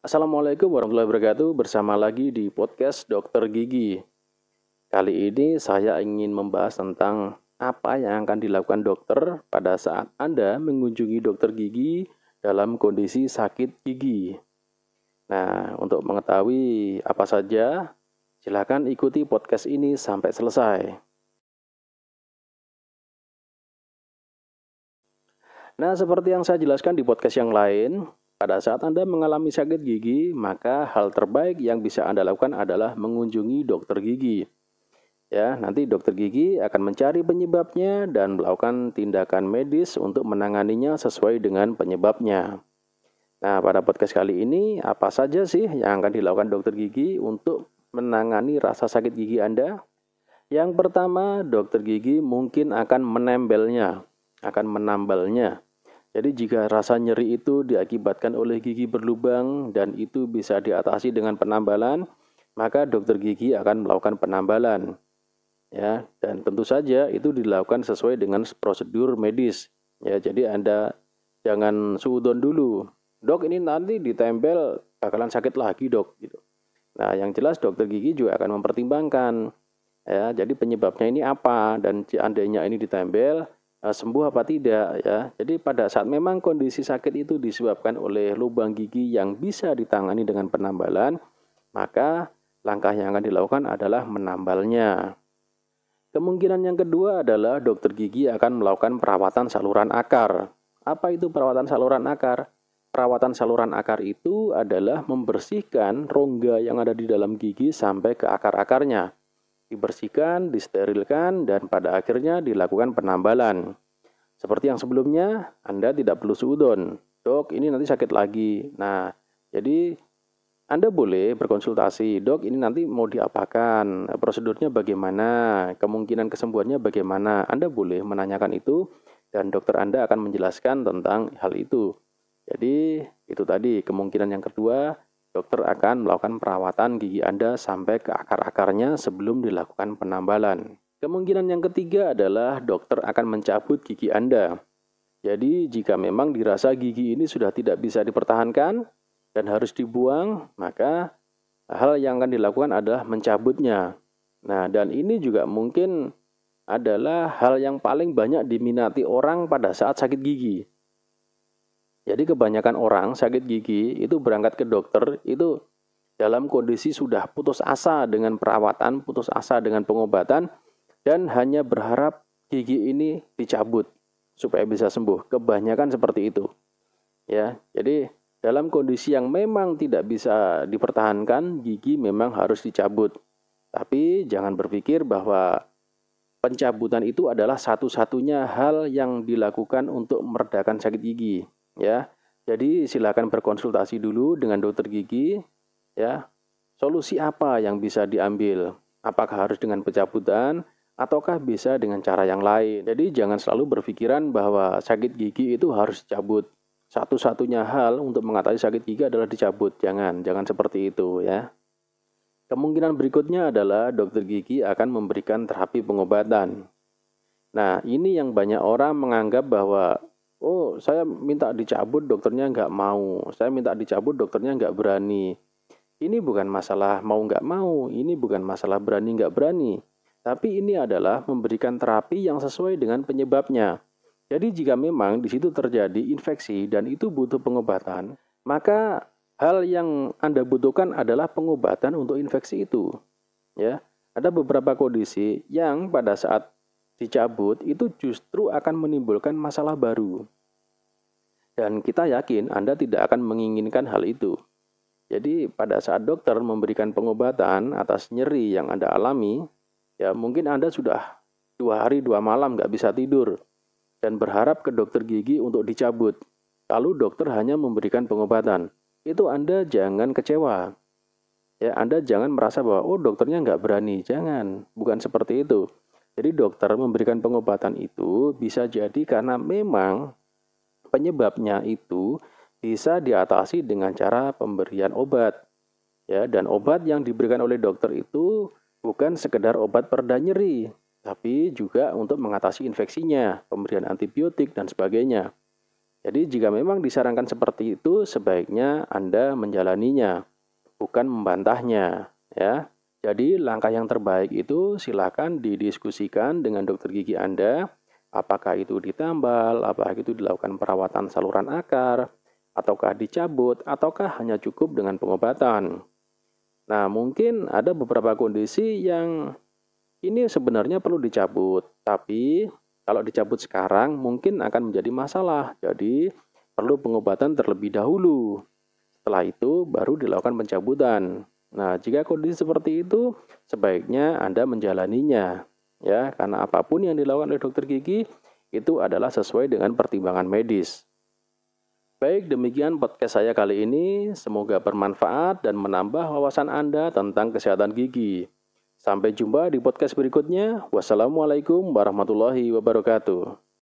Assalamualaikum warahmatullahi wabarakatuh. Bersama lagi di podcast Dokter Gigi. Kali ini saya ingin membahas tentang apa yang akan dilakukan dokter pada saat Anda mengunjungi dokter gigi dalam kondisi sakit gigi. Nah, untuk mengetahui apa saja, silakan ikuti podcast ini sampai selesai. Nah, seperti yang saya jelaskan di podcast yang lain, pada saat Anda mengalami sakit gigi, maka hal terbaik yang bisa Anda lakukan adalah mengunjungi dokter gigi. Ya, nanti dokter gigi akan mencari penyebabnya dan melakukan tindakan medis untuk menanganinya sesuai dengan penyebabnya. Nah, pada podcast kali ini, apa saja sih yang akan dilakukan dokter gigi untuk menangani rasa sakit gigi Anda? Yang pertama, dokter gigi mungkin akan menambalnya. Jadi jika rasa nyeri itu diakibatkan oleh gigi berlubang dan itu bisa diatasi dengan penambalan, maka dokter gigi akan melakukan penambalan. Ya, dan tentu saja itu dilakukan sesuai dengan prosedur medis. Ya, jadi Anda jangan suudon dulu. Dok, ini nanti ditempel bakalan sakit lagi, Dok, gitu. Nah, yang jelas dokter gigi juga akan mempertimbangkan ya, jadi penyebabnya ini apa dan seandainya ini ditempel sembuh apa tidak ya. Jadi pada saat memang kondisi sakit itu disebabkan oleh lubang gigi yang bisa ditangani dengan penambalan, maka langkah yang akan dilakukan adalah menambalnya. Kemungkinan yang kedua adalah dokter gigi akan melakukan perawatan saluran akar. Apa itu perawatan saluran akar? Perawatan saluran akar itu adalah membersihkan rongga yang ada di dalam gigi sampai ke akar-akarnya. Dibersihkan, disterilkan, dan pada akhirnya dilakukan penambalan. Seperti yang sebelumnya, Anda tidak perlu suudon. Dok, ini nanti sakit lagi. Nah, jadi Anda boleh berkonsultasi, dok ini nanti mau diapakan, prosedurnya bagaimana, kemungkinan kesembuhannya bagaimana. Anda boleh menanyakan itu dan dokter Anda akan menjelaskan tentang hal itu. Jadi itu tadi kemungkinan yang kedua, dokter akan melakukan perawatan gigi Anda sampai ke akar-akarnya sebelum dilakukan penambalan. Kemungkinan yang ketiga adalah dokter akan mencabut gigi Anda. Jadi jika memang dirasa gigi ini sudah tidak bisa dipertahankan, dan harus dibuang, maka hal yang akan dilakukan adalah mencabutnya. Nah, dan ini juga mungkin adalah hal yang paling banyak diminati orang pada saat sakit gigi. Jadi kebanyakan orang sakit gigi itu berangkat ke dokter itu dalam kondisi sudah putus asa dengan perawatan, putus asa dengan pengobatan, dan hanya berharap gigi ini dicabut supaya bisa sembuh. Kebanyakan seperti itu. Ya, jadi dalam kondisi yang memang tidak bisa dipertahankan, gigi memang harus dicabut. Tapi jangan berpikir bahwa pencabutan itu adalah satu-satunya hal yang dilakukan untuk meredakan sakit gigi, ya. Jadi silakan berkonsultasi dulu dengan dokter gigi, ya. Solusi apa yang bisa diambil? Apakah harus dengan pencabutan ataukah bisa dengan cara yang lain? Jadi jangan selalu berpikiran bahwa sakit gigi itu harus dicabut. Satu-satunya hal untuk mengatasi sakit gigi adalah dicabut. Jangan seperti itu ya. Kemungkinan berikutnya adalah dokter gigi akan memberikan terapi pengobatan. Nah, ini yang banyak orang menganggap bahwa, oh saya minta dicabut dokternya nggak mau. Saya minta dicabut dokternya nggak berani. Ini bukan masalah mau nggak mau. Ini bukan masalah berani nggak berani. Tapi ini adalah memberikan terapi yang sesuai dengan penyebabnya. Jadi jika memang di situ terjadi infeksi dan itu butuh pengobatan, maka hal yang Anda butuhkan adalah pengobatan untuk infeksi itu. Ya, ada beberapa kondisi yang pada saat dicabut itu justru akan menimbulkan masalah baru. Dan kita yakin Anda tidak akan menginginkan hal itu. Jadi pada saat dokter memberikan pengobatan atas nyeri yang Anda alami, ya mungkin Anda sudah 2 hari 2 malam nggak bisa tidur dan berharap ke dokter gigi untuk dicabut. Lalu dokter hanya memberikan pengobatan. Itu Anda jangan kecewa. Ya, Anda jangan merasa bahwa oh dokternya nggak berani. Jangan, bukan seperti itu. Jadi dokter memberikan pengobatan itu bisa jadi karena memang penyebabnya itu bisa diatasi dengan cara pemberian obat. Ya, dan obat yang diberikan oleh dokter itu bukan sekedar obat pereda nyeri, tapi juga untuk mengatasi infeksinya, pemberian antibiotik dan sebagainya. Jadi jika memang disarankan seperti itu, sebaiknya Anda menjalaninya, bukan membantahnya, ya. Jadi langkah yang terbaik itu silakan didiskusikan dengan dokter gigi Anda, apakah itu ditambal, apakah itu dilakukan perawatan saluran akar, ataukah dicabut, ataukah hanya cukup dengan pengobatan. Nah, mungkin ada beberapa kondisi yang ini sebenarnya perlu dicabut, tapi kalau dicabut sekarang mungkin akan menjadi masalah. Jadi, perlu pengobatan terlebih dahulu. Setelah itu baru dilakukan pencabutan. Nah, jika kondisi seperti itu, sebaiknya Anda menjalaninya, ya, karena apapun yang dilakukan oleh dokter gigi itu adalah sesuai dengan pertimbangan medis. Baik, demikian podcast saya kali ini. Semoga bermanfaat dan menambah wawasan Anda tentang kesehatan gigi. Sampai jumpa di podcast berikutnya. Wassalamualaikum warahmatullahi wabarakatuh.